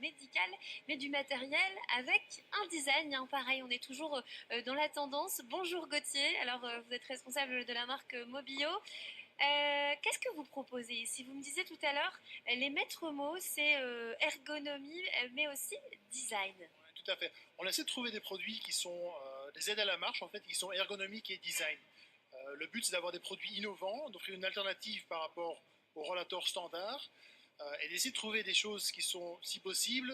médical, mais du matériel avec un design. Hein. Pareil, on est toujours dans la tendance. Bonjour Gauthier, alors vous êtes responsable de la marque Mobio. Qu'est-ce que vous proposez ici? Vous me disiez tout à l'heure, les maîtres mots, c'est ergonomie, mais aussi design. Tout à fait. On essaie de trouver des produits qui sont des aides à la marche, en fait, qui sont ergonomiques et design. Le but, c'est d'avoir des produits innovants, d'offrir une alternative par rapport au rollator standard et d'essayer de trouver des choses qui sont, si possible,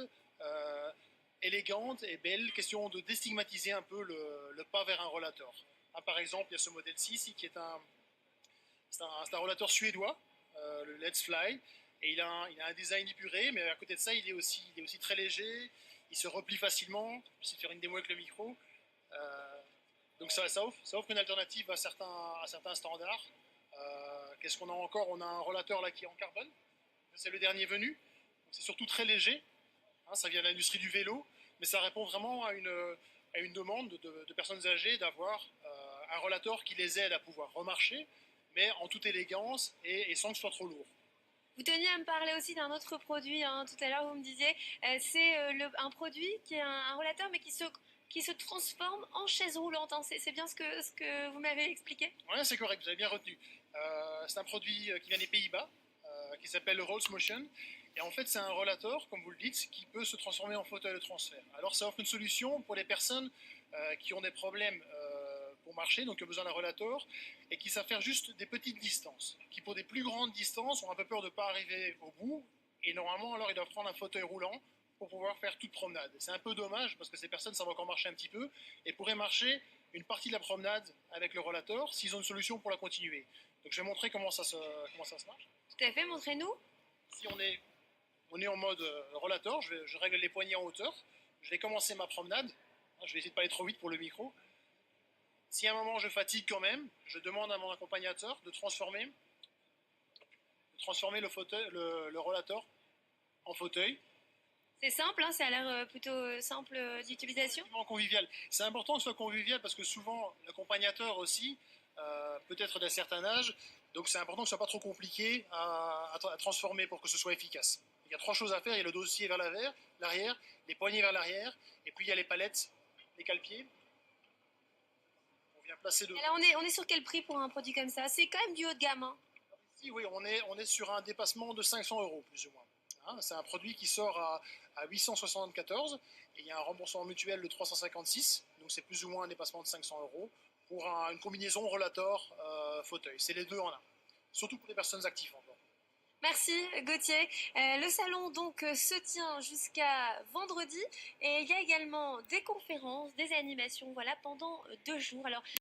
élégantes et belles. Question de déstigmatiser un peu le pas vers un rollator. Ah, par exemple, il y a ce modèle-ci ici, qui est un rollator suédois, le Let's Fly, et il a un design épuré, mais à côté de ça, il est aussi très léger, il se replie facilement, je vais faire une démo avec le micro. Donc ça offre une alternative à certains standards. Qu'est-ce qu'on a encore? On a un rollateur là qui est en carbone, c'est le dernier venu, c'est surtout très léger, hein, ça vient de l'industrie du vélo, mais ça répond vraiment à une demande de personnes âgées d'avoir un rollateur qui les aide à pouvoir remarcher, mais en toute élégance et sans que ce soit trop lourd. Vous teniez à me parler aussi d'un autre produit, hein, tout à l'heure vous me disiez, c'est un produit qui est un rollateur mais qui se transforme en chaise roulante. Hein. C'est bien ce que vous m'avez expliqué? Ouais, c'est correct, vous avez bien retenu. C'est un produit qui vient des Pays-Bas, qui s'appelle le Rolls Motion. Et en fait, c'est un rollator, comme vous le dites, qui peut se transformer en fauteuil de transfert. Alors, ça offre une solution pour les personnes qui ont des problèmes pour marcher, donc qui ont besoin d'un rollator, et qui savent faire juste des petites distances, qui pour des plus grandes distances ont un peu peur de ne pas arriver au bout, et normalement, alors, ils doivent prendre un fauteuil roulant pour pouvoir faire toute promenade. C'est un peu dommage, parce que ces personnes savent encore marcher un petit peu, et pourraient marcher une partie de la promenade avec le rollator s'ils ont une solution pour la continuer. Donc je vais montrer comment ça se marche. Tout à fait, montrez-nous. Si on est en mode rollator, je règle les poignets en hauteur, je vais commencer ma promenade, je vais essayer de pas aller trop vite pour le micro. Si à un moment je fatigue quand même, je demande à mon accompagnateur de transformer le rollator en fauteuil. C'est simple, hein, ça a l'air plutôt simple d'utilisation. Convivial. C'est important que ce soit convivial parce que souvent l'accompagnateur aussi peut être d'un certain âge, donc c'est important que ce soit pas trop compliqué à transformer pour que ce soit efficace. Il y a trois choses à faire, il y a le dossier vers l'arrière, les poignets vers l'arrière, et puis il y a les palettes, les cale-pieds. On vient placer de... Alors on est sur quel prix pour un produit comme ça? C'est quand même du haut de gamme. Hein. Ici, oui, on est sur un dépassement de 500 euros plus ou moins. Hein, c'est un produit qui sort à 874 et il y a un remboursement mutuel de 356, donc c'est plus ou moins un dépassement de 500 euros pour une combinaison rollator fauteuil. C'est les deux en un, surtout pour les personnes actives encore. Merci Gauthier. Le salon donc se tient jusqu'à vendredi et il y a également des conférences, des animations, voilà, pendant 2 jours. Alors